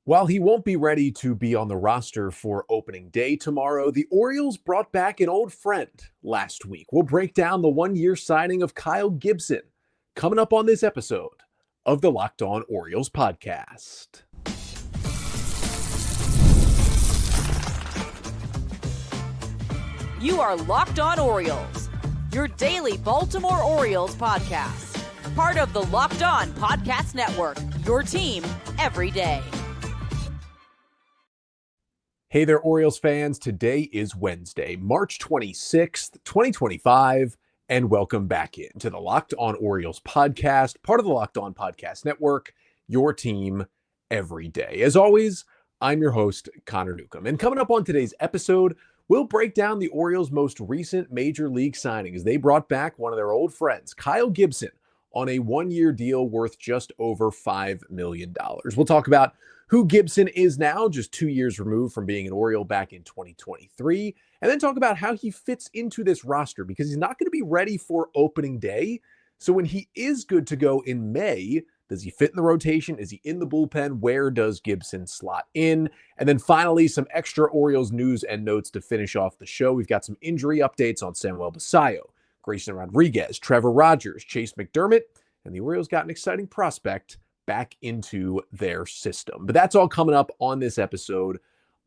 While he won't be ready to be on the roster for opening day tomorrow, the Orioles brought back an old friend last week. We'll break down the one-year signing of Kyle Gibson coming up on this episode of the Locked On Orioles podcast. You are Locked On Orioles, your daily Baltimore Orioles podcast. Part of the Locked On Podcast Network, your team every day. Hey there, Orioles fans. Today is Wednesday, March 26th, 2025, and welcome back into the Locked On Orioles podcast, part of the Locked On Podcast Network, your team every day. As always, I'm your host, Connor Newcomb. And coming up on today's episode, we'll break down the Orioles' most recent major league signing as they brought back one of their old friends, Kyle Gibson, on a one-year deal worth just over $5 million. We'll talk about who Gibson is now, just 2 years removed from being an Oriole back in 2023, and then talk about how he fits into this roster because he's not going to be ready for opening day. So when he is good to go in May, does he fit in the rotation? Is he in the bullpen? Where does Gibson slot in? And then finally, some extra Orioles news and notes to finish off the show. We've got some injury updates on Samuel Basallo, Grayson Rodriguez, Trevor Rogers, Chase McDermott, and the Orioles got an exciting prospect back into their system. But that's all coming up on this episode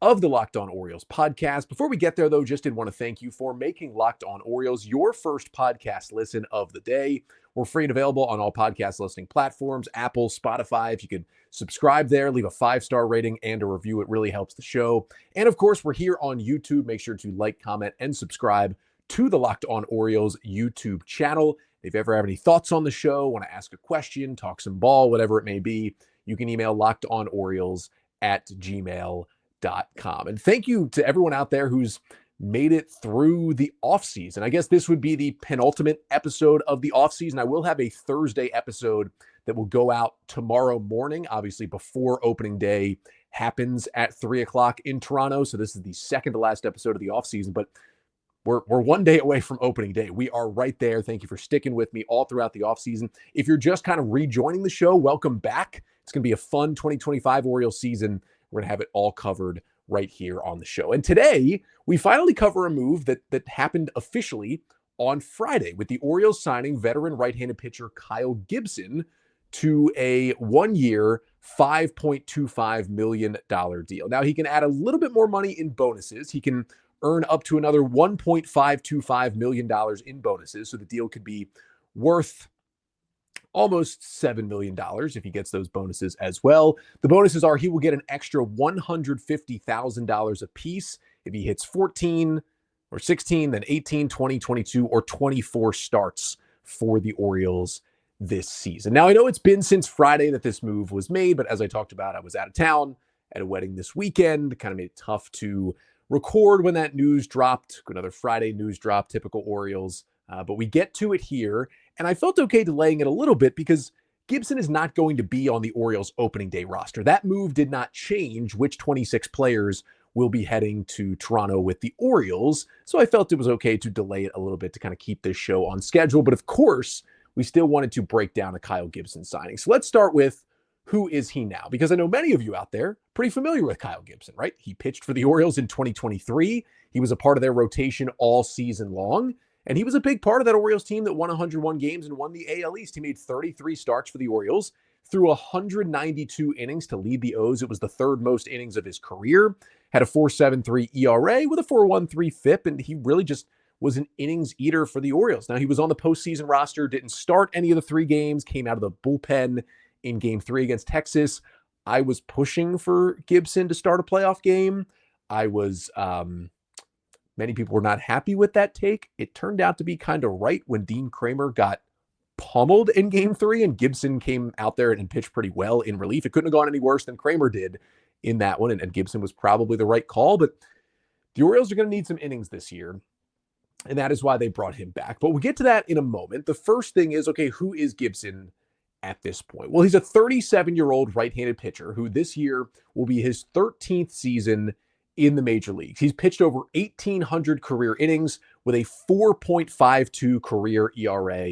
of the Locked On Orioles podcast. Before we get there, though, just did want to thank you for making Locked On Orioles your first podcast listen of the day. We're free and available on all podcast listening platforms, Apple, Spotify. If you could subscribe there, leave a 5-star rating and a review, it really helps the show. And of course, we're here on YouTube. Make sure to like, comment, and subscribe to the Locked On Orioles YouTube channel. If you ever have any thoughts on the show, want to ask a question, talk some ball, whatever it may be, you can email lockedonorioles@gmail.com. And thank you to everyone out there who's made it through the offseason. I guess this would be the penultimate episode of the offseason. I will have a Thursday episode that will go out tomorrow morning, obviously before opening day happens at 3 o'clock in Toronto. So this is the second to last episode of the offseason, but we're one day away from opening day. We are right there. Thank you for sticking with me all throughout the offseason. If you're just kind of rejoining the show, welcome back. It's going to be a fun 2025 Orioles season. We're going to have it all covered right here on the show. And today, we finally cover a move that happened officially on Friday with the Orioles signing veteran right-handed pitcher Kyle Gibson to a one-year, $5.25 million deal. Now, he can add a little bit more money in bonuses. He can earn up to another $1.525 million in bonuses. So the deal could be worth almost $7 million if he gets those bonuses as well. The bonuses are he will get an extra $150,000 a piece if he hits 14 or 16, then 18, 20, 22, or 24 starts for the Orioles this season. Now, I know it's been since Friday that this move was made, but as I talked about, I was out of town at a wedding this weekend. It kind of made it tough to record when that news dropped. Another Friday news drop, typical Orioles. But we get to it here, and I felt okay delaying it a little bit because Gibson is not going to be on the Orioles opening day roster. That move did not change which 26 players will be heading to Toronto with the Orioles. So I felt it was okay to delay it a little bit to kind of keep this show on schedule. But of course, we still wanted to break down a Kyle Gibson signing. So let's start with who is he now? Because I know many of you out there pretty familiar with Kyle Gibson, right? He pitched for the Orioles in 2023. He was a part of their rotation all season long. And he was a big part of that Orioles team that won 101 games and won the AL East. He made 33 starts for the Orioles, threw 192 innings to lead the O's. It was the third most innings of his career. Had a 4.73 ERA with a 4.13 FIP, and he really just was an innings eater for the Orioles. Now, he was on the postseason roster, didn't start any of the 3 games, came out of the bullpen in Game 3 against Texas. I was pushing for Gibson to start a playoff game. Many people were not happy with that take. It turned out to be kind of right when Dean Kramer got pummeled in Game 3 and Gibson came out there and pitched pretty well in relief. It couldn't have gone any worse than Kramer did in that one, and Gibson was probably the right call, but the Orioles are going to need some innings this year, and that is why they brought him back. But we'll get to that in a moment. The first thing is, okay, who is Gibson at this point? Well, he's a 37-year-old right-handed pitcher who this year will be his 13th season in the major leagues. He's pitched over 1,800 career innings with a 4.52 career ERA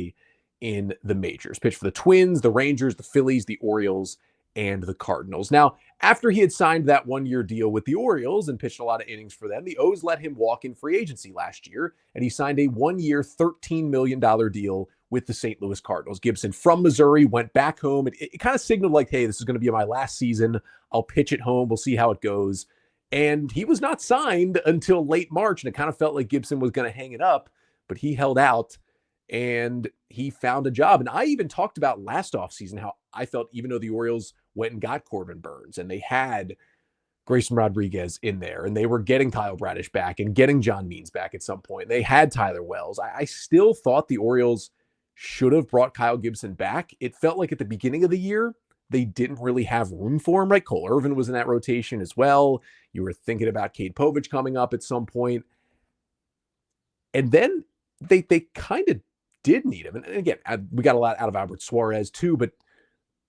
in the majors. Pitched for the Twins, the Rangers, the Phillies, the Orioles, and the Cardinals. Now, after he had signed that one-year deal with the Orioles and pitched a lot of innings for them, the O's let him walk in free agency last year, and he signed a one-year, $13 million deal with the St. Louis Cardinals. Gibson from Missouri went back home. It kind of signaled like, hey, this is going to be my last season. I'll pitch at home. We'll see how it goes. And he was not signed until late March, and it kind of felt like Gibson was going to hang it up, but he held out and he found a job. And I even talked about last offseason how I felt, even though the Orioles went and got Corbin Burns and they had Grayson Rodriguez in there and they were getting Kyle Bradish back and getting John Means back at some point. They had Tyler Wells. I still thought the Orioles should have brought Kyle Gibson back. It felt like at the beginning of the year, they didn't really have room for him, right? Cole Irvin was in that rotation as well. You were thinking about Cade Povich coming up at some point. And then they kind of did need him. And again, we got a lot out of Albert Suarez too, but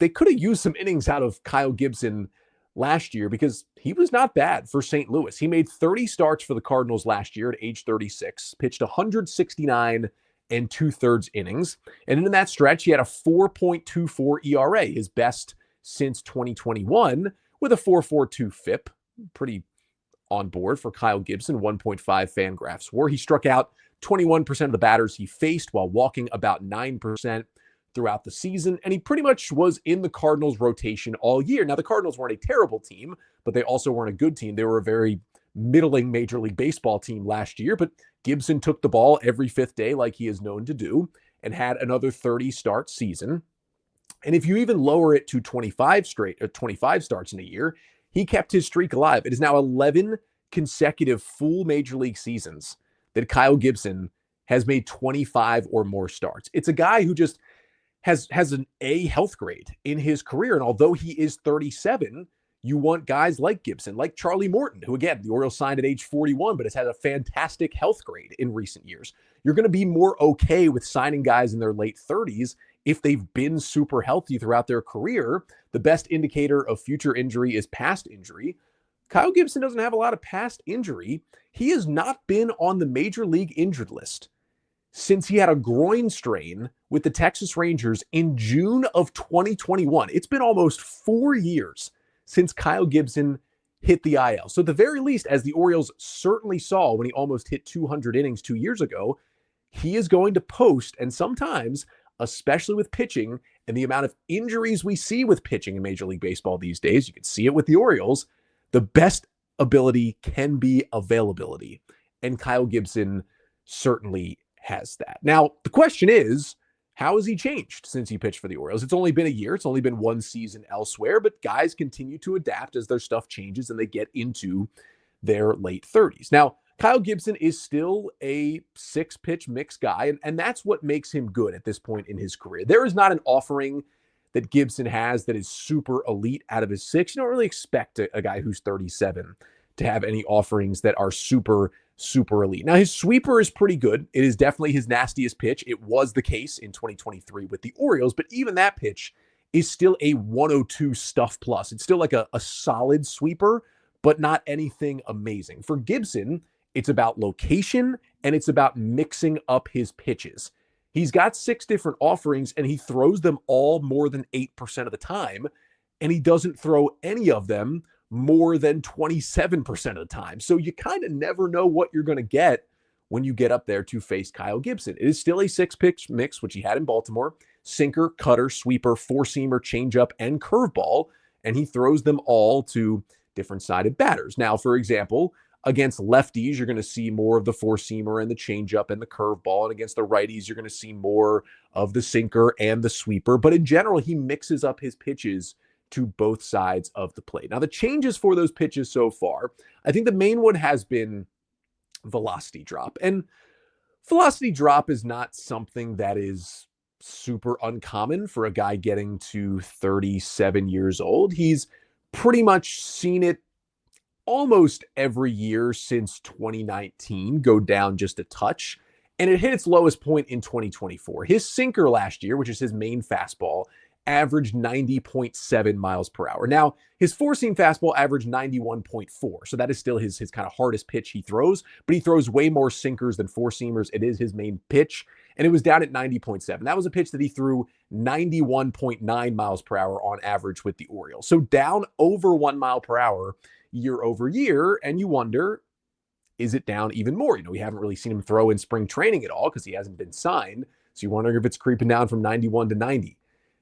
they could have used some innings out of Kyle Gibson last year because he was not bad for St. Louis. He made 30 starts for the Cardinals last year at age 36, pitched 169 and 2/3 innings. And in that stretch, he had a 4.24 ERA, his best since 2021, with a 4.42 FIP. Pretty on board for Kyle Gibson, 1.5 Fangraphs WAR. He struck out 21% of the batters he faced while walking about 9% throughout the season. And he pretty much was in the Cardinals rotation all year. Now, the Cardinals weren't a terrible team, but they also weren't a good team. They were a very middling Major League Baseball team last year, but Gibson took the ball every fifth day like he is known to do and had another 30 start season. And if you even lower it to 25 starts in a year, he kept his streak alive. It is now 11 consecutive full Major League seasons that Kyle Gibson has made 25 or more starts. It's a guy who just has an A health grade in his career. And although he is 37, you want guys like Gibson, like Charlie Morton, who again, the Orioles signed at age 41, but has had a fantastic health grade in recent years. You're going to be more okay with signing guys in their late 30s if they've been super healthy throughout their career. The best indicator of future injury is past injury. Kyle Gibson doesn't have a lot of past injury. He has not been on the Major League injured list since he had a groin strain with the Texas Rangers in June of 2021. It's been almost 4 years since Kyle Gibson hit the IL. So at the very least, as the Orioles certainly saw when he almost hit 200 innings 2 years ago, he is going to post, and sometimes, especially with pitching and the amount of injuries we see with pitching in Major League Baseball these days, you can see it with the Orioles, the best ability can be availability. And Kyle Gibson certainly has that. Now, the question is, how has he changed since he pitched for the Orioles? It's only been a year. It's only been one season elsewhere, but guys continue to adapt as their stuff changes and they get into their late 30s. Now, Kyle Gibson is still a 6-pitch mix guy, and that's what makes him good at this point in his career. There is not an offering that Gibson has that is super elite out of his 6. You don't really expect a guy who's 37 to have any offerings that are super elite. Now, his sweeper is pretty good. It is definitely his nastiest pitch. It was the case in 2023 with the Orioles, but even that pitch is still a 102 stuff plus. It's still like a solid sweeper, but not anything amazing. For Gibson, it's about location and it's about mixing up his pitches. He's got 6 different offerings and he throws them all more than 8% of the time, and he doesn't throw any of them more than 27% of the time. So you kind of never know what you're going to get when you get up there to face Kyle Gibson. It is still a 6-pitch mix, which he had in Baltimore: sinker, cutter, sweeper, four-seamer, changeup, and curveball, and he throws them all to different-sided batters. Now, for example, against lefties, you're going to see more of the four-seamer and the changeup and the curveball, and against the righties, you're going to see more of the sinker and the sweeper. But in general, he mixes up his pitches to both sides of the plate. Now, the changes for those pitches so far, I think the main one has been velocity drop. And velocity drop is not something that is super uncommon for a guy getting to 37 years old. He's pretty much seen it almost every year since 2019 go down just a touch, and it hit its lowest point in 2024. His sinker last year, which is his main fastball, averaged 90.7 miles per hour. Now, his four-seam fastball averaged 91.4, so that is still his kind of hardest pitch he throws, but he throws way more sinkers than four-seamers. It is his main pitch, and it was down at 90.7. That was a pitch that he threw 91.9 miles per hour on average with the Orioles. So down over 1 mile per hour year over year. And you wonder, is it down even more? We haven't really seen him throw in spring training at all because he hasn't been signed. So you're wondering if it's creeping down from 91 to 90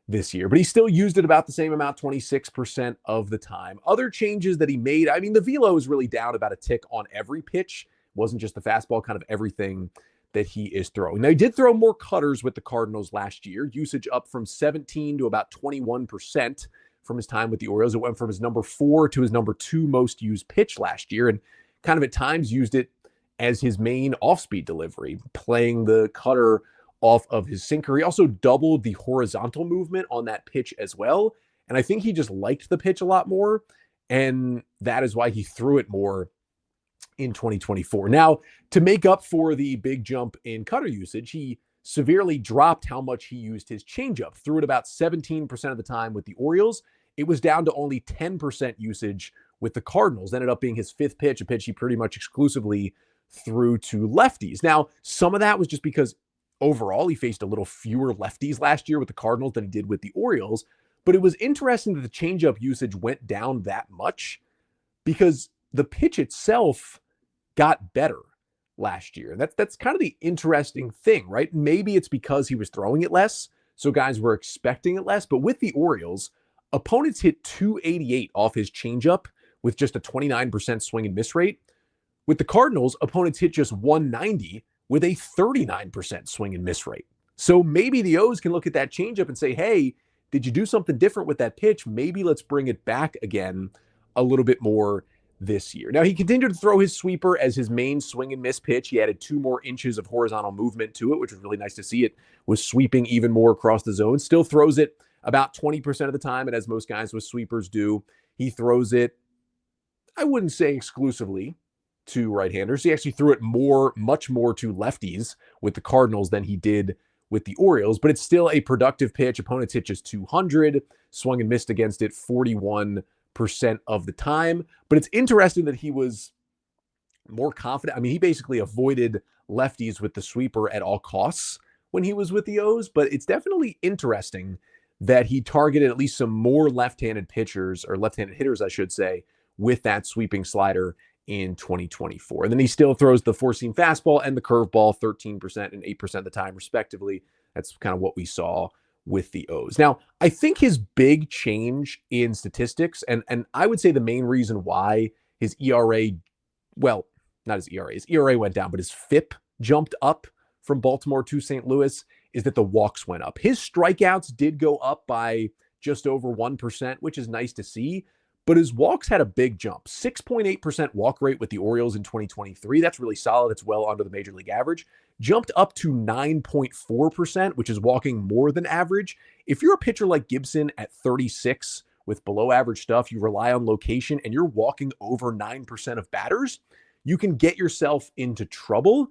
this year. But he still used it about the same amount, 26% of the time. Other changes that he made, I mean, the velo is really down about a tick on every pitch. It wasn't just the fastball, kind of everything that he is throwing. Now, he did throw more cutters with the Cardinals last year. Usage up from 17 to about 21% from his time with the Orioles. It went from his number 4 to his number 2 most used pitch last year, and kind of at times used it as his main off-speed delivery, playing the cutter off of his sinker. He also doubled the horizontal movement on that pitch as well. And I think he just liked the pitch a lot more. And that is why he threw it more in 2024. Now, to make up for the big jump in cutter usage, he severely dropped how much he used his changeup. Threw it about 17% of the time with the Orioles. It was down to only 10% usage with the Cardinals. Ended up being his 5th pitch, a pitch he pretty much exclusively threw to lefties. Now, some of that was just because overall he faced a little fewer lefties last year with the Cardinals than he did with the Orioles. But it was interesting that the changeup usage went down that much because the pitch itself got better last year. That's kind of the interesting thing, right? Maybe it's because he was throwing it less, so guys were expecting it less. But with the Orioles, opponents hit 288 off his changeup with just a 29% swing and miss rate. With the Cardinals, opponents hit just 190 with a 39% swing and miss rate. So maybe the O's can look at that changeup and say, hey, did you do something different with that pitch? Maybe let's bring it back again a little bit more this year. Now, he continued to throw his sweeper as his main swing and miss pitch. He added 2 more inches of horizontal movement to it, which was really nice to see. It was sweeping even more across the zone. Still throws it about 20% of the time, and as most guys with sweepers do, he throws it, I wouldn't say exclusively to right-handers. He actually threw it much more to lefties with the Cardinals than he did with the Orioles, but it's still a productive pitch. Opponents hit just 200, swung and missed against it 41% of the time. But it's interesting that he was more confident. I mean, he basically avoided lefties with the sweeper at all costs when he was with the O's, but it's definitely interesting that he targeted at least some more left-handed pitchers, or left-handed hitters, I should say, with that sweeping slider in 2024. And then he still throws the four-seam fastball and the curveball 13% and 8% of the time, respectively. That's kind of what we saw with the O's. Now, I think his big change in statistics, and I would say the main reason why his ERA, well, not his ERA went down, but his FIP jumped up from Baltimore to St. Louis, is that the walks went up. His strikeouts did go up by just over 1%, which is nice to see. But his walks had a big jump, 6.8% walk rate with the Orioles in 2023. That's really solid. It's well under the major league average. Jumped up to 9.4%, which is walking more than average. If you're a pitcher like Gibson at 36 with below average stuff, you rely on location, and you're walking over 9% of batters, you can get yourself into trouble.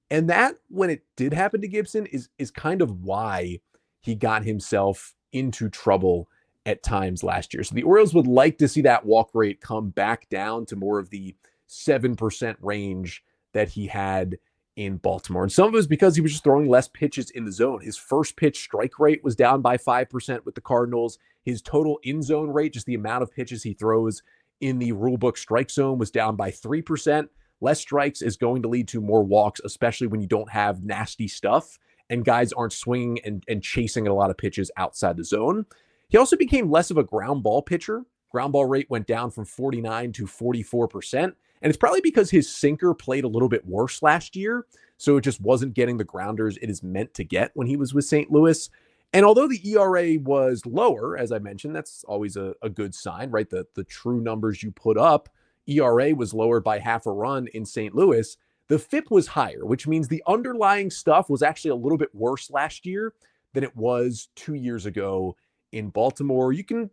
And that, when it did happen to Gibson, is kind of why he got himself into trouble at times last year. So the Orioles would like to see that walk rate come back down to more of the 7% range that he had in Baltimore. And some of it was because he was just throwing less pitches in the zone. His first pitch strike rate was down by 5% with the Cardinals. His total in-zone rate, just the amount of pitches he throws in the rulebook strike zone, was down by 3%. Less strikes is going to lead to more walks, especially when you don't have nasty stuff and guys aren't swinging and chasing a lot of pitches outside the zone. He also became less of a ground ball pitcher. Ground ball rate went down from 49 to 44%. And it's probably because his sinker played a little bit worse last year. So it just wasn't getting the grounders it is meant to get when he was with St. Louis. And although the ERA was lower, as I mentioned, that's always a good sign, right? The true numbers you put up, ERA was lowered by half a run in St. Louis. The FIP was higher, which means the underlying stuff was actually a little bit worse last year than it was 2 years ago in Baltimore. You can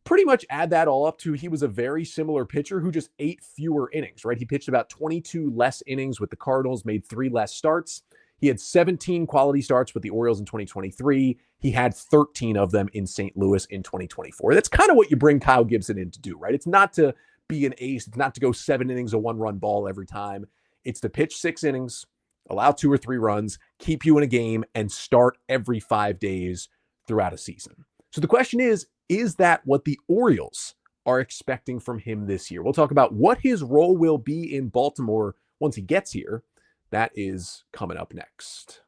pretty much add that all up to he was a very similar pitcher who just ate fewer innings, right? He pitched about 22 less innings with the Cardinals, made 3 less starts. He had 17 quality starts with the Orioles in 2023. He had 13 of them in St. Louis in 2024. That's kind of what you bring Kyle Gibson in to do, right? It's not to be an ace. It's not to go 7 innings, a 1-run ball every time. It's to pitch 6 innings, allow 2 or 3 runs, keep you in a game, and start every 5 days throughout a season. So the question is that what the Orioles are expecting from him this year? We'll talk about what his role will be in Baltimore once he gets here. That is coming up next.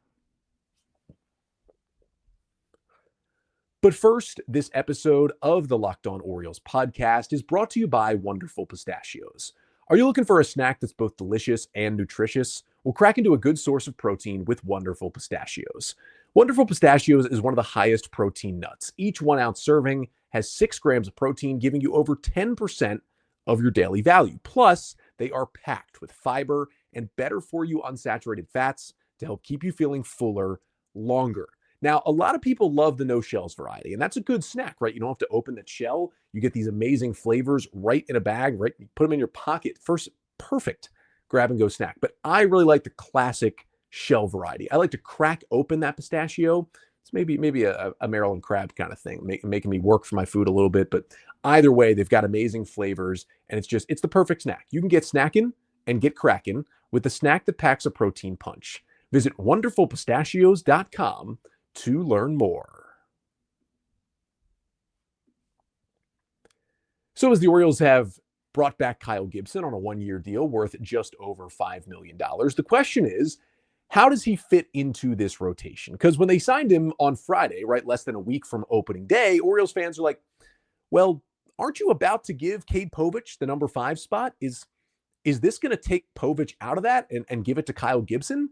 But first, this episode of the Locked On Orioles podcast is brought to you by Wonderful Pistachios. Are you looking for a snack that's both delicious and nutritious? Well, crack into a good source of protein with Wonderful Pistachios. Wonderful Pistachios is one of the highest protein nuts. Each 1 ounce serving has 6 grams of protein, giving you over 10% of your daily value. Plus, they are packed with fiber and better for you unsaturated fats to help keep you feeling fuller longer. Now, a lot of people love the no shells variety, and that's a good snack, right? You don't have to open that shell. You get these amazing flavors right in a bag, right? You put them in your pocket. First, perfect grab and go snack. But I really like the classic shell variety. I like to crack open that pistachio. It's maybe a Maryland crab kind of thing, making me work for my food a little bit. But either way, they've got amazing flavors, and it's the perfect snack. You can get snackin and get crackin with the snack that packs a protein punch. Visit wonderfulpistachios.com to learn more. So as the Orioles have brought back Kyle Gibson on a 1-year deal worth just over $5 million, the question is, how does he fit into this rotation? Because when they signed him on Friday, right, less than a week from opening day, Orioles fans are like, well, aren't you about to give Cade Povich the number 5 spot? Is this going to take Povich out of that and give it to Kyle Gibson?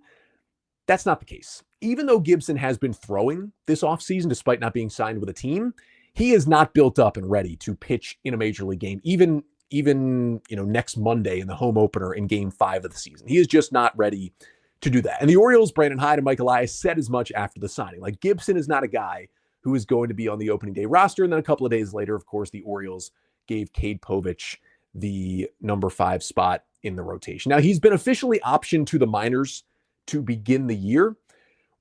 That's not the case. Even though Gibson has been throwing this offseason, despite not being signed with a team, he is not built up and ready to pitch in a major league game, even next Monday in the home opener in game 5 of the season. He is just not ready to do that. And the Orioles, Brandon Hyde and Mike Elias said as much after the signing. Like, Gibson is not a guy who is going to be on the opening day roster. And then a couple of days later, of course, the Orioles gave Cade Povich the number 5 spot in the rotation. Now, he's been officially optioned to the minors to begin the year.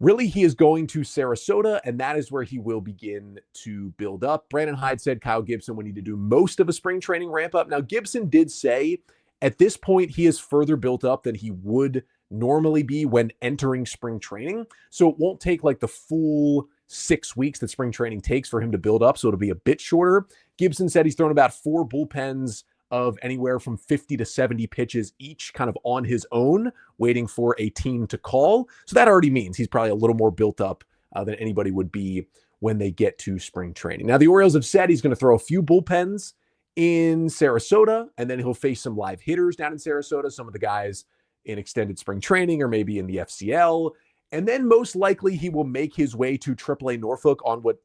Really, he is going to Sarasota, and that is where he will begin to build up. Brandon Hyde said Kyle Gibson would need to do most of a spring training ramp up. Now, Gibson did say at this point he is further built up than he would normally be when entering spring training. So it won't take like the full 6 weeks that spring training takes for him to build up. So it'll be a bit shorter. Gibson said he's thrown about 4 bullpens of anywhere from 50 to 70 pitches each, kind of on his own, waiting for a team to call. So that already means he's probably a little more built up than anybody would be when they get to spring training. Now, the Orioles have said he's going to throw a few bullpens in Sarasota, and then he'll face some live hitters down in Sarasota, some of the guys in extended spring training or maybe in the FCL. And then most likely he will make his way to AAA Norfolk on what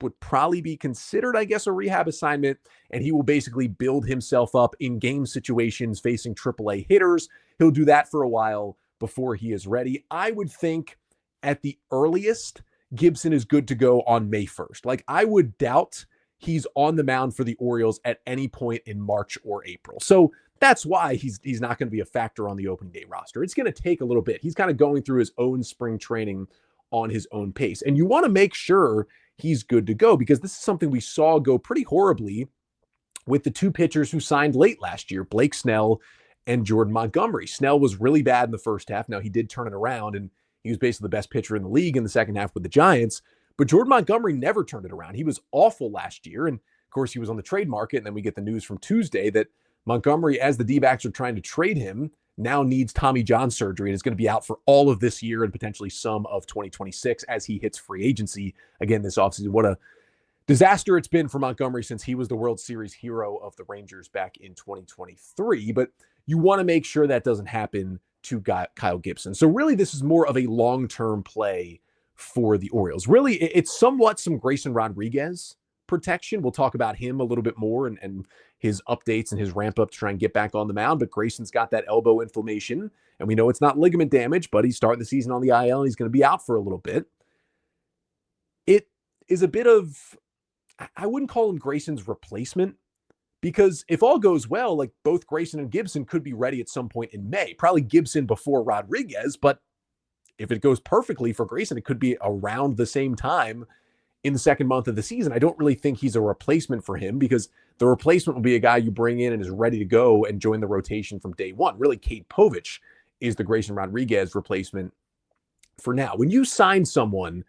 would probably be considered, I guess, a rehab assignment. And he will basically build himself up in game situations facing AAA hitters. He'll do that for a while before he is ready. I would think at the earliest, Gibson is good to go on May 1st. Like, I would doubt he's on the mound for the Orioles at any point in March or April. So that's why he's not going to be a factor on the opening day roster. It's going to take a little bit. He's kind of going through his own spring training on his own pace. And you want to make sure he's good to go, because this is something we saw go pretty horribly with the 2 pitchers who signed late last year, Blake Snell and Jordan Montgomery. Snell was really bad in the first half. Now, he did turn it around, and he was basically the best pitcher in the league in the second half with the Giants. But Jordan Montgomery never turned it around. He was awful last year. And of course, he was on the trade market. And then we get the news from Tuesday that Montgomery, as the D-backs are trying to trade him, now needs Tommy John surgery and is going to be out for all of this year and potentially some of 2026 as he hits free agency again this offseason. What a disaster it's been for Montgomery since he was the World Series hero of the Rangers back in 2023. But you want to make sure that doesn't happen to Kyle Gibson. So really, this is more of a long-term play for the Orioles. Really, it's somewhat some Grayson Rodriguez protection. We'll talk about him a little bit more and his updates and his ramp up to try and get back on the mound. But Grayson's got that elbow inflammation, and we know it's not ligament damage, but he's starting the season on the IL and he's going to be out for a little bit. It is a bit of, I wouldn't call him Grayson's replacement, because if all goes well, like both Grayson and Gibson could be ready at some point in May, probably Gibson before Rodriguez. But if it goes perfectly for Grayson, it could be around the same time in the second month of the season. I don't really think he's a replacement for him, because the replacement will be a guy you bring in and is ready to go and join the rotation from day one. Really, Cade Povich is the Grayson Rodriguez replacement for now. When you sign someone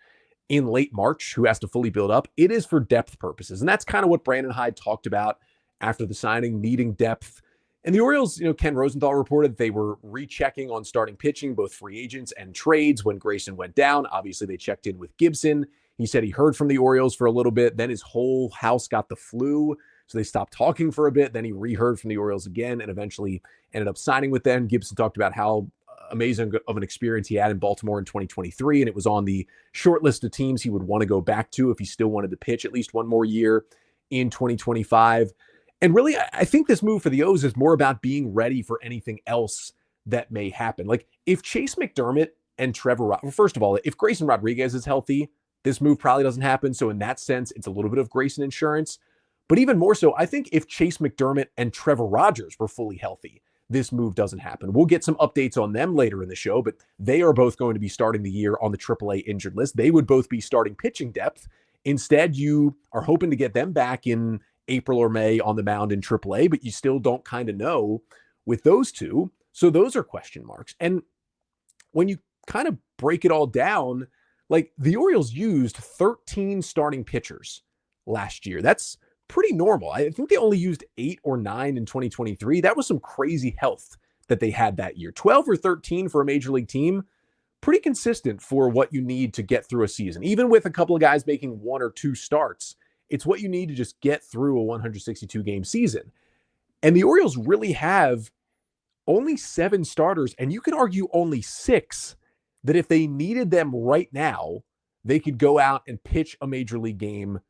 in late March who has to fully build up, it is for depth purposes. And that's kind of what Brandon Hyde talked about after the signing, needing depth. And the Orioles, Ken Rosenthal reported they were rechecking on starting pitching, both free agents and trades when Grayson went down. Obviously, they checked in with Gibson. He said he heard from the Orioles for a little bit. Then his whole house got the flu. So they stopped talking for a bit. Then he reheard from the Orioles again and eventually ended up signing with them. Gibson talked about how amazing of an experience he had in Baltimore in 2023. And it was on the short list of teams he would want to go back to if he still wanted to pitch at least one more year in 2025. And really, I think this move for the O's is more about being ready for anything else that may happen. Like if Chase McDermott and first of all, if Grayson Rodriguez is healthy, this move probably doesn't happen. So in that sense, it's a little bit of Grayson insurance. But even more so, I think if Chase McDermott and Trevor Rogers were fully healthy, this move doesn't happen. We'll get some updates on them later in the show, but they are both going to be starting the year on the AAA injured list. They would both be starting pitching depth. Instead, you are hoping to get them back in April or May on the mound in AAA, but you still don't kind of know with those two. So those are question marks. And when you kind of break it all down, like the Orioles used 13 starting pitchers last year. That's pretty normal. I think they only used 8 or 9 in 2023. That was some crazy health that they had that year. 12 or 13 for a major league team, pretty consistent for what you need to get through a season. Even with a couple of guys making 1 or 2 starts, it's what you need to just get through a 162 game season. And the Orioles really have only 7 starters, and you could argue only 6 that if they needed them right now, they could go out and pitch a major league game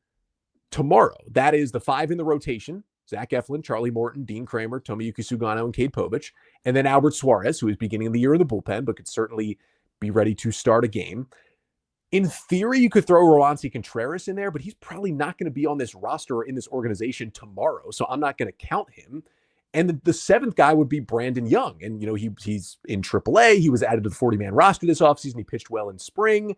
tomorrow. That is the 5 in the rotation: Zach Eflin, Charlie Morton, Dean Kramer, Tomoyuki Sugano, and Cade Povich. And then Albert Suarez, who is beginning of the year in the bullpen, but could certainly be ready to start a game. In theory, you could throw Roansy Contreras in there, but he's probably not going to be on this roster or in this organization tomorrow, so I'm not going to count him. And the 7th guy would be Brandon Young. And, he's in AAA. He was added to the 40-man roster this offseason. He pitched well in spring.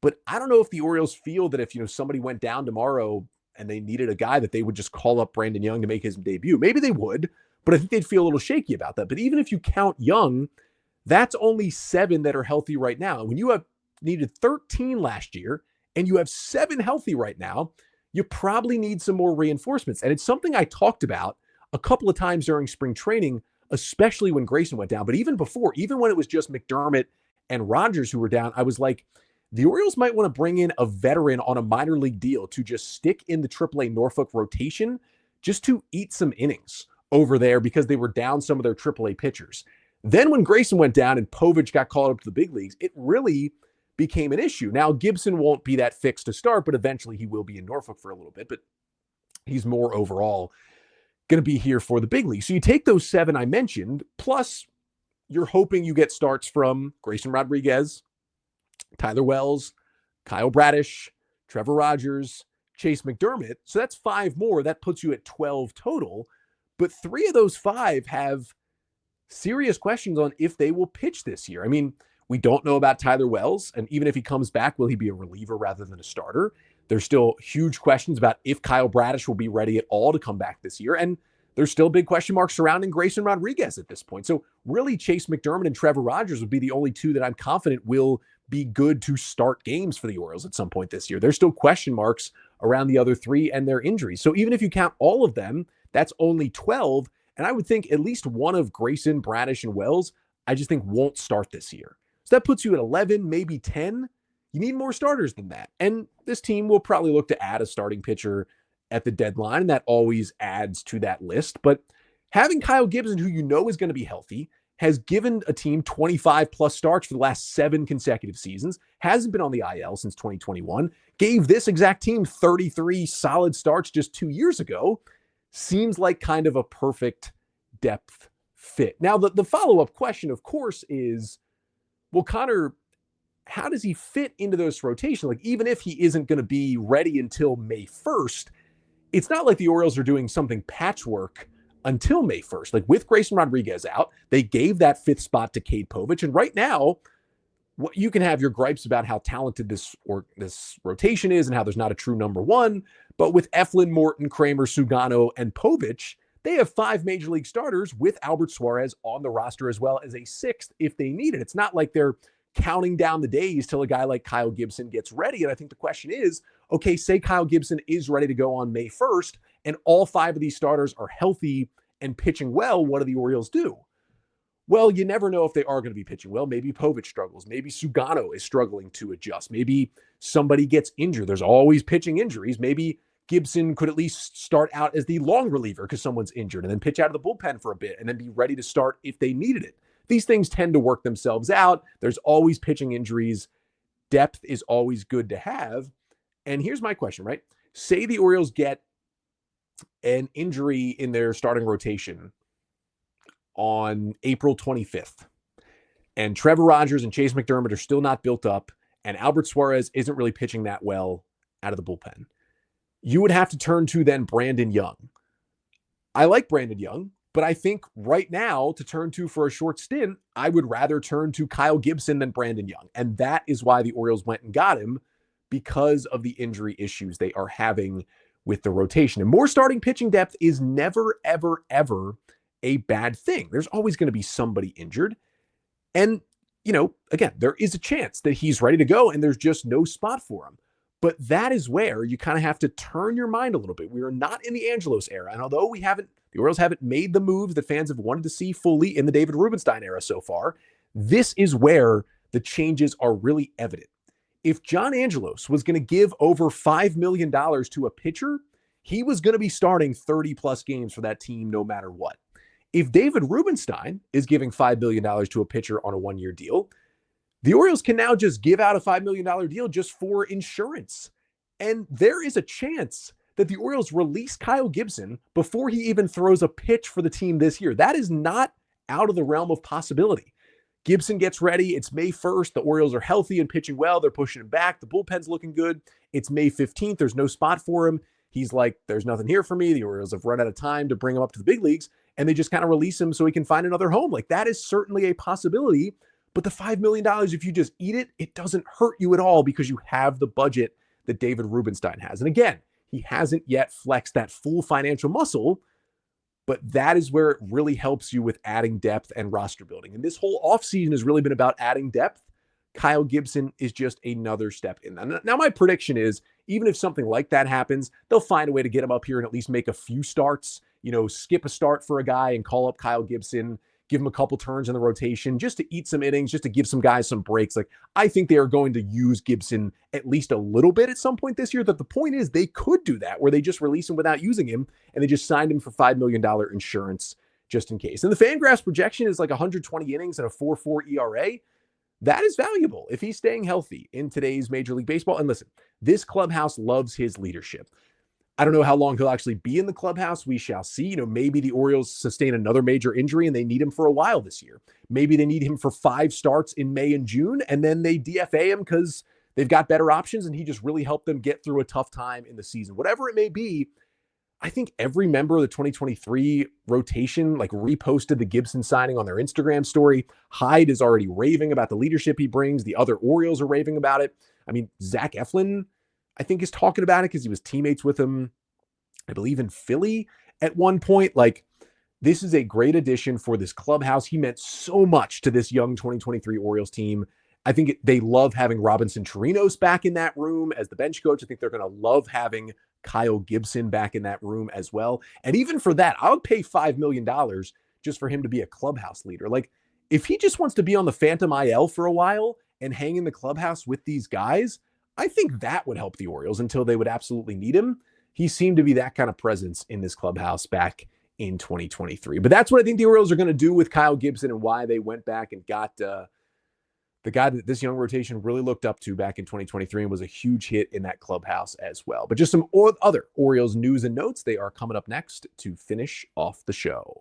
But I don't know if the Orioles feel that if, somebody went down tomorrow and they needed a guy, that they would just call up Brandon Young to make his debut. Maybe they would, but I think they'd feel a little shaky about that. But even if you count Young, that's only 7 that are healthy right now. When you have needed 13 last year and you have 7 healthy right now, you probably need some more reinforcements. And it's something I talked about a couple of times during spring training, especially when Grayson went down. But even before, even when it was just McDermott and Rogers who were down, I was like, the Orioles might want to bring in a veteran on a minor league deal to just stick in the AAA Norfolk rotation just to eat some innings over there because they were down some of their AAA pitchers. Then when Grayson went down and Povich got called up to the big leagues, it really became an issue. Now, Gibson won't be that fixed to start, but eventually he will be in Norfolk for a little bit. But he's more overall going to be here for the big league. So you take those 7 I mentioned, plus you're hoping you get starts from Grayson Rodriguez, Tyler Wells, Kyle Bradish, Trevor Rogers, Chase McDermott. So that's 5 more. That puts you at 12 total. But 3 of those 5 have serious questions on if they will pitch this year. I mean, we don't know about Tyler Wells. And even if he comes back, will he be a reliever rather than a starter? There's still huge questions about if Kyle Bradish will be ready at all to come back this year. And there's still big question marks surrounding Grayson Rodriguez at this point. So really, Chase McDermott and Trevor Rogers would be the only 2 that I'm confident will be good to start games for the Orioles at some point this year. There's still question marks around the other 3 and their injuries. So even if you count all of them, that's only 12. And I would think at least one of Grayson, Bradish, and Wells, I just think won't start this year. So that puts you at 11, maybe 10. You need more starters than that. And this team will probably look to add a starting pitcher at the deadline, and that always adds to that list. But having Kyle Gibson, who is going to be healthy, has given a team 25 plus starts for the last 7 consecutive seasons, hasn't been on the IL since 2021, gave this exact team 33 solid starts just 2 years ago, seems like kind of a perfect depth fit. Now, the follow-up question, of course, is, well, Connor, how does he fit into this rotation? Like, even if he isn't going to be ready until May 1st, it's not like the Orioles are doing something patchwork until May 1st. Like, with Grayson Rodriguez out, they gave that 5th spot to Cade Povich. And right now, you can have your gripes about how talented this rotation is and how there's not a true number 1. But with Eflin, Morton, Kramer, Sugano, and Povich, they have 5 major league starters with Albert Suarez on the roster as well as a 6th if they need it. It's not like they're counting down the days till a guy like Kyle Gibson gets ready. And I think the question is, okay, say Kyle Gibson is ready to go on May 1st and all 5 of these starters are healthy and pitching well. What do the Orioles do? Well, you never know if they are going to be pitching well. Maybe Povich struggles. Maybe Sugano is struggling to adjust. Maybe somebody gets injured. There's always pitching injuries. Maybe Gibson could at least start out as the long reliever because someone's injured and then pitch out of the bullpen for a bit and then be ready to start if they needed it. These things tend to work themselves out. There's always pitching injuries. Depth is always good to have. And here's my question, right? Say the Orioles get an injury in their starting rotation on April 25th, and Trevor Rogers and Chase McDermott are still not built up, and Albert Suarez isn't really pitching that well out of the bullpen. You would have to turn to then Brandon Young. I like Brandon Young, but I think right now to turn to for a short stint, I would rather turn to Kyle Gibson than Brandon Young. And that is why the Orioles went and got him, because of the injury issues they are having with the rotation. And more starting pitching depth is never, ever, ever a bad thing. There's always going to be somebody injured. And, you know, again, there is a chance that he's ready to go and there's just no spot for him. But that is where you kind of have to turn your mind a little bit. We are not in the Angelos era. And although the Orioles haven't made the moves that fans have wanted to see fully in the David Rubenstein era so far, this is where the changes are really evident. If John Angelos was going to give over $5 million to a pitcher, he was going to be starting 30 plus games for that team no matter what. If David Rubenstein is giving $5 million to a pitcher on a 1-year deal, the Orioles can now just give out a $5 million deal just for insurance. And there is a chance that the Orioles release Kyle Gibson before he even throws a pitch for the team this year. That is not out of the realm of possibility. Gibson gets ready. It's May 1st. The Orioles are healthy and pitching well. They're pushing him back. The bullpen's looking good. It's May 15th. There's no spot for him. He's like, there's nothing here for me. The Orioles have run out of time to bring him up to the big leagues, and they just kind of release him so he can find another home. Like, that is certainly a possibility. But the $5 million, if you just eat it, it doesn't hurt you at all because you have the budget that David Rubenstein has. And again, he hasn't yet flexed that full financial muscle, but that is where it really helps you with adding depth and roster building. And this whole offseason has really been about adding depth. Kyle Gibson is just another step in that. Now, my prediction is, even if something like that happens, they'll find a way to get him up here and at least make a few starts, you know, skip a start for a guy and call up Kyle Gibson, give him a couple turns in the rotation just to eat some innings, just to give some guys some breaks. Like, I think they are going to use Gibson at least a little bit at some point this year. That the point is they could do that, where they just release him without using him and they just signed him for $5 million insurance just in case. And the Fangraphs projection is like 120 innings and a 4.4 ERA. That is valuable if he's staying healthy in today's Major League Baseball. And listen, this clubhouse loves his leadership. I don't know how long he'll actually be in the clubhouse. We shall see. You know, maybe the Orioles sustain another major injury and they need him for a while this year. Maybe they need him for 5 starts in May and June, and then they DFA him because they've got better options and he just really helped them get through a tough time in the season. Whatever it may be, I think every member of the 2023 rotation like reposted the Gibson signing on their Instagram story. Hyde is already raving about the leadership he brings. The other Orioles are raving about it. I mean, Zach Eflin, I think, is talking about it because he was teammates with him, I believe, in Philly at one point. Like, this is a great addition for this clubhouse. He meant so much to this young 2023 Orioles team. I think they love having Robinson Chirinos back in that room as the bench coach. I think they're going to love having Kyle Gibson back in that room as well. And even for that, I would pay $5 million just for him to be a clubhouse leader. Like, if he just wants to be on the Phantom IL for a while and hang in the clubhouse with these guys, I think that would help the Orioles until they would absolutely need him. He seemed to be that kind of presence in this clubhouse back in 2023. But that's what I think the Orioles are going to do with Kyle Gibson and why they went back and got the guy that this young rotation really looked up to back in 2023 and was a huge hit in that clubhouse as well. But just some other Orioles news and notes. They are coming up next to finish off the show.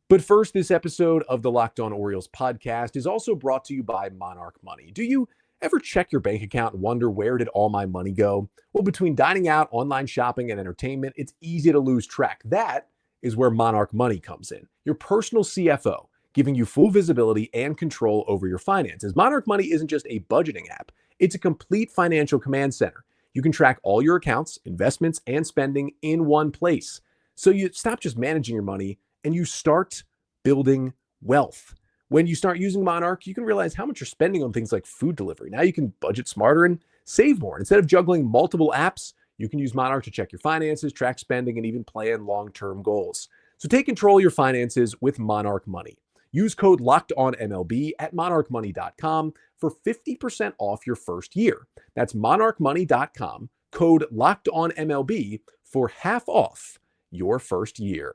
But first, this episode of the Locked On Orioles podcast is also brought to you by Monarch Money. Do you ever check your bank account and wonder, where did all my money go? Well, between dining out, online shopping, and entertainment, it's easy to lose track. That is where Monarch Money comes in. Your personal CFO, giving you full visibility and control over your finances. Monarch Money isn't just a budgeting app. It's a complete financial command center. You can track all your accounts, investments, and spending in one place. So you stop just managing your money and you start building wealth. When you start using Monarch, you can realize how much you're spending on things like food delivery. Now you can budget smarter and save more. Instead of juggling multiple apps, you can use Monarch to check your finances, track spending, and even plan long-term goals. So take control of your finances with Monarch Money. Use code LOCKEDONMLB at monarchmoney.com for 50% off your first year. That's monarchmoney.com, code LOCKEDONMLB for half off your first year.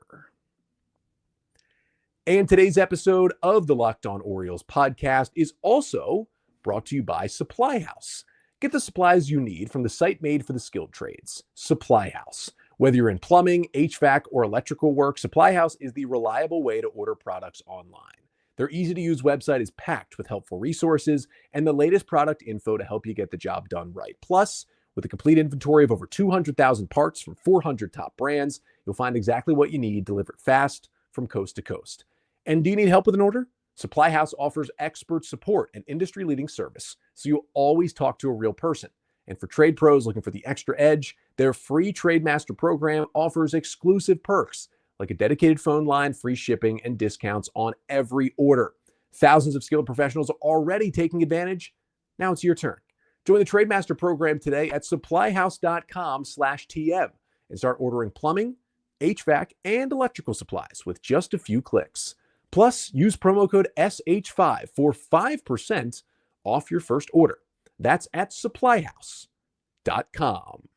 And today's episode of the Locked On Orioles podcast is also brought to you by Supply House. Get the supplies you need from the site made for the skilled trades, Supply House. Whether you're in plumbing, HVAC, or electrical work, Supply House is the reliable way to order products online. Their easy-to-use website is packed with helpful resources and the latest product info to help you get the job done right. Plus, with a complete inventory of over 200,000 parts from 400 top brands, you'll find exactly what you need delivered fast from coast to coast. And do you need help with an order? Supply House offers expert support and industry-leading service, so you'll always talk to a real person. And for trade pros looking for the extra edge, their free Trade Master program offers exclusive perks, like a dedicated phone line, free shipping, and discounts on every order. Thousands of skilled professionals are already taking advantage. Now it's your turn. Join the Trade Master program today at supplyhouse.com/TM and start ordering plumbing, HVAC, and electrical supplies with just a few clicks. Plus, use promo code SH5 for 5% off your first order. That's at supplyhouse.com.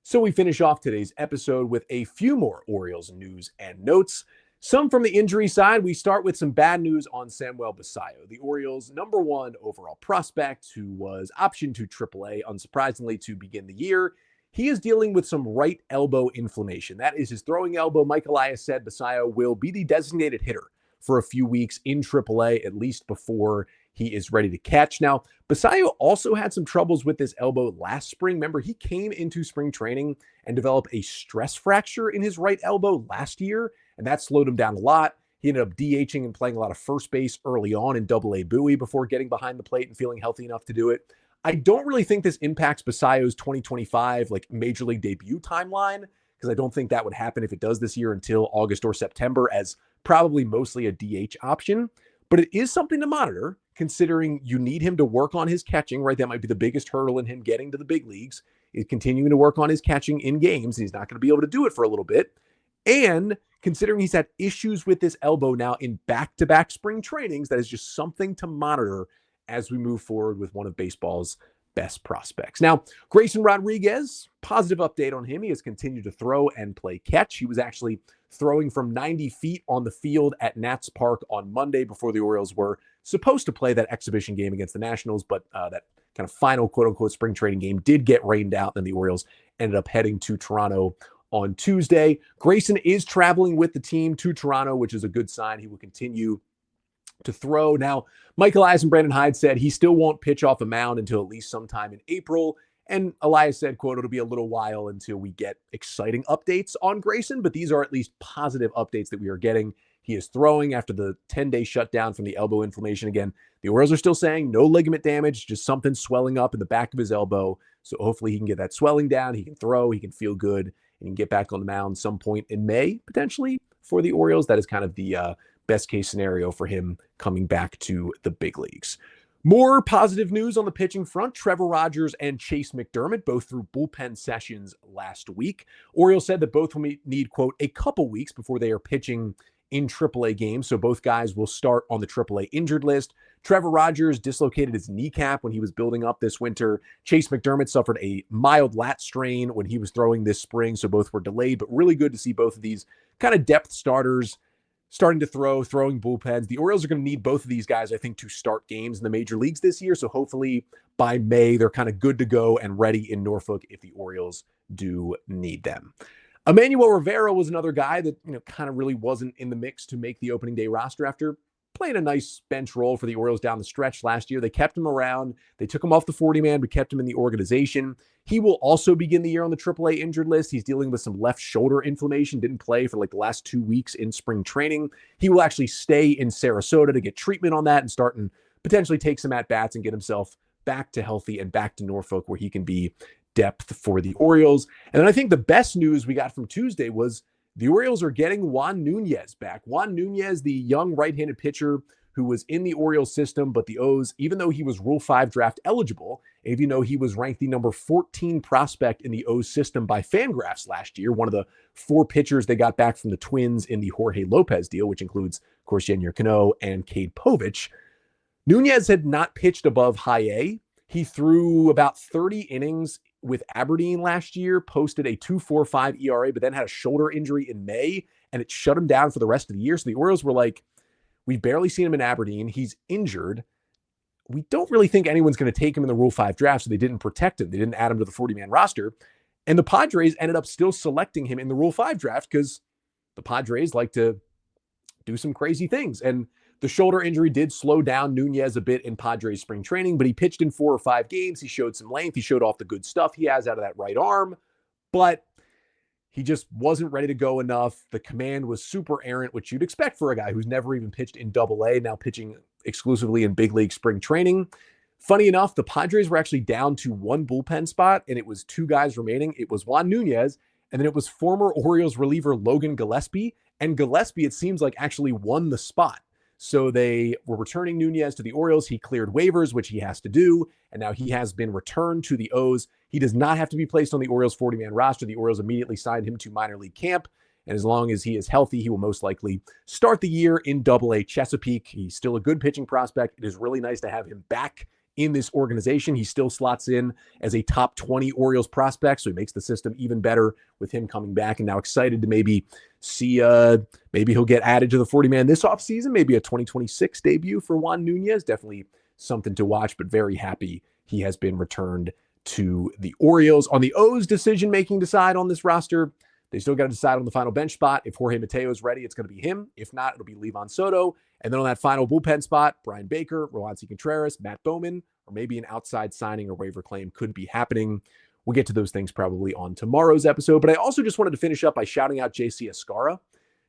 So we finish off today's episode with a few more Orioles news and notes. Some from the injury side. We start with some bad news on Samuel Basallo, the Orioles' #1 overall prospect, who was optioned to AAA, unsurprisingly, to begin the year. He is dealing with some right elbow inflammation. That is his throwing elbow. Mike Elias said Basallo will be the designated hitter for a few weeks in AAA, at least before he is ready to catch. Now, Basallo also had some troubles with his elbow last spring. Remember, he came into spring training and developed a stress fracture in his right elbow last year, and that slowed him down a lot. He ended up DHing and playing a lot of first base early on in AA Bowie before getting behind the plate and feeling healthy enough to do it. I don't really think this impacts Basallo's 2025 major league debut timeline, because I don't think that would happen if it does this year until August or September, as probably mostly a DH option. But it is something to monitor, considering you need him to work on his catching, right? That might be the biggest hurdle in him getting to the big leagues, is continuing to work on his catching in games. And he's not going to be able to do it for a little bit. And considering he's had issues with this elbow now in back-to-back spring trainings, that is just something to monitor as we move forward with one of baseball's best prospects. Now, Grayson Rodriguez, positive update on him. He has continued to throw and play catch. He was actually throwing from 90 feet on the field at Nats Park on Monday before the Orioles were supposed to play that exhibition game against the Nationals, but that kind of final quote-unquote spring training game did get rained out, and the Orioles ended up heading to Toronto on Tuesday. Grayson is traveling with the team to Toronto, which is a good sign. He will continue to throw. Now, Mike Elias and Brandon Hyde said he still won't pitch off a mound until at least sometime in April. And Elias said, quote, it'll be a little while until we get exciting updates on Grayson, but these are at least positive updates that we are getting. He is throwing after the 10-day shutdown from the elbow inflammation. Again, the Orioles are still saying no ligament damage, just something swelling up in the back of his elbow. So hopefully he can get that swelling down. He can throw, he can feel good, and he can get back on the mound some point in May, potentially, for the Orioles. That is kind of the best case scenario for him coming back to the big leagues. More positive news on the pitching front. Trevor Rogers and Chase McDermott both threw bullpen sessions last week. Orioles said that both will need, quote, a couple weeks before they are pitching in AAA games. So both guys will start on the AAA injured list. Trevor Rogers dislocated his kneecap when he was building up this winter. Chase McDermott suffered a mild lat strain when he was throwing this spring. So both were delayed, but really good to see both of these kind of depth starters starting to throwing bullpens. The Orioles are going to need both of these guys, I think, to start games in the major leagues this year. So hopefully by May, they're kind of good to go and ready in Norfolk if the Orioles do need them. Emmanuel Rivera was another guy that, kind of really wasn't in the mix to make the opening day roster after playing a nice bench role for the Orioles down the stretch last year. They kept him around. They took him off the 40-man, but kept him in the organization. He will also begin the year on the AAA injured list. He's dealing with some left shoulder inflammation. Didn't play for the last 2 weeks in spring training. He will actually stay in Sarasota to get treatment on that and start in potentially take some at-bats and get himself back to healthy and back to Norfolk where he can be depth for the Orioles. And then I think the best news we got from Tuesday was the Orioles are getting Juan Nunez back. Juan Nunez, the young right-handed pitcher who was in the Orioles system, but the O's, even though he was Rule 5 draft eligible, and you know he was ranked the number 14 prospect in the O's system by Fangraphs last year, one of the 4 pitchers they got back from the Twins in the Jorge Lopez deal, which includes, of course, Yennier Cano and Cade Povich. Nunez had not pitched above high A. He threw about 30 innings with Aberdeen last year, posted a 2.45 ERA, but then had a shoulder injury in May, and it shut him down for the rest of the year. So the Orioles were like, we've barely seen him in Aberdeen. He's injured. We don't really think anyone's going to take him in the Rule 5 draft, so they didn't protect him. They didn't add him to the 40-man roster. And the Padres ended up still selecting him in the Rule 5 draft because the Padres like to do some crazy things. And the shoulder injury did slow down Nunez a bit in Padres spring training, but he pitched in 4 or 5 games. He showed some length. He showed off the good stuff he has out of that right arm, but he just wasn't ready to go enough. The command was super errant, which you'd expect for a guy who's never even pitched in Double-A, now pitching exclusively in big league spring training. Funny enough, the Padres were actually down to 1 bullpen spot, and it was 2 guys remaining. It was Juan Nunez, and then it was former Orioles reliever Logan Gillespie, and Gillespie, it seems like, actually won the spot. So they were returning Nunez to the Orioles. He cleared waivers, which he has to do, and now he has been returned to the O's. He does not have to be placed on the Orioles 40-man roster. The Orioles immediately signed him to minor league camp, and as long as he is healthy, he will most likely start the year in Double-A Chesapeake. He's still a good pitching prospect. It is really nice to have him back in this organization. He still slots in as a top 20 Orioles prospect, so he makes the system even better with him coming back, and now excited to maybe see, maybe he'll get added to the 40-man this offseason, maybe a 2026 debut for Juan Nunez. Definitely something to watch, but very happy he has been returned to the Orioles. On the O's decision-making side on this roster, they still got to decide on the final bench spot. If Jorge Mateo is ready, it's going to be him. If not, it'll be Livan Soto. And then on that final bullpen spot, Brian Baker, Roansy Contreras, Matt Bowman, or maybe an outside signing or waiver claim could be happening. We'll get to those things probably on tomorrow's episode. But I also just wanted to finish up by shouting out J.C. Escarra.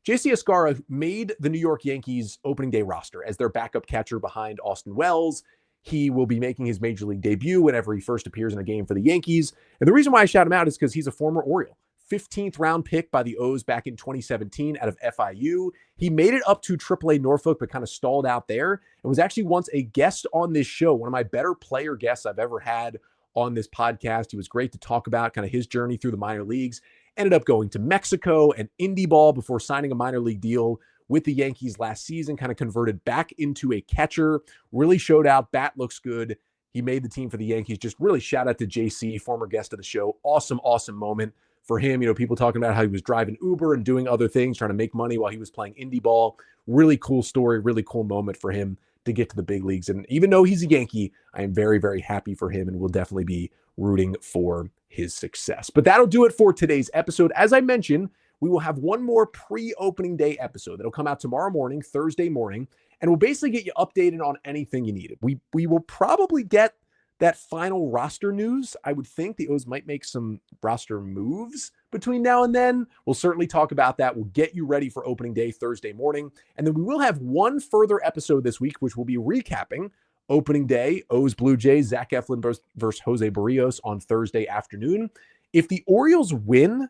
J.C. Escarra made the New York Yankees opening day roster as their backup catcher behind Austin Wells. He will be making his major league debut whenever he first appears in a game for the Yankees. And the reason why I shout him out is because he's a former Oriole. 15th round pick by the O's back in 2017 out of FIU. He made it up to AAA Norfolk, but kind of stalled out there and was actually once a guest on this show. One of my better player guests I've ever had on this podcast. He was great to talk about kind of his journey through the minor leagues. Ended up going to Mexico and indie ball before signing a minor league deal with the Yankees last season, kind of converted back into a catcher, really showed out. Bat looks good. He made the team for the Yankees. Just really shout out to JC, former guest of the show. Awesome, awesome moment for him. You know, people talking about how he was driving Uber and doing other things, trying to make money while he was playing indie ball. Really cool story, really cool moment for him to get to the big leagues. And even though he's a Yankee, I am very, very happy for him and will definitely be rooting for his success. But that'll do it for today's episode. As I mentioned, we will have one more pre-opening day episode that'll come out tomorrow morning, Thursday morning, and we'll basically get you updated on anything you needed. We will probably get that final roster news. I would think the O's might make some roster moves between now and then. We'll certainly talk about that. We'll get you ready for opening day Thursday morning. And then we will have one further episode this week, which will be recapping opening day, O's Blue Jays, Zach Eflin versus Jose Barrios on Thursday afternoon. If the Orioles win,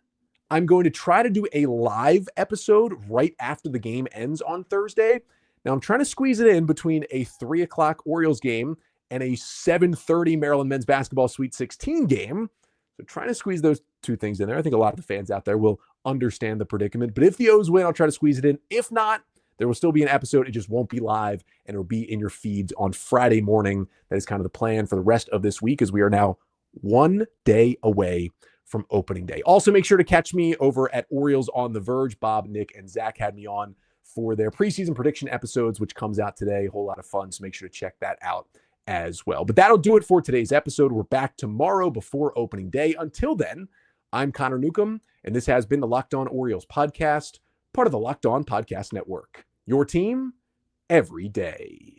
I'm going to try to do a live episode right after the game ends on Thursday. Now I'm trying to squeeze it in between a 3 o'clock Orioles game and a 7:30 Maryland men's basketball Sweet 16 game. So trying to squeeze those two things in there. I think a lot of the fans out there will understand the predicament. But if the O's win, I'll try to squeeze it in. If not, there will still be an episode. It just won't be live, and it'll be in your feeds on Friday morning. That is kind of the plan for the rest of this week, as we are now one day away from opening day. Also, make sure to catch me over at Orioles on the Verge. Bob, Nick, and Zach had me on for their preseason prediction episodes, which comes out today. A whole lot of fun, so make sure to check that out as well. But that'll do it for today's episode. We're back tomorrow before opening day. Until then, I'm Connor Newcomb, and this has been the Locked On Orioles podcast, part of the Locked On Podcast Network. Your team every day.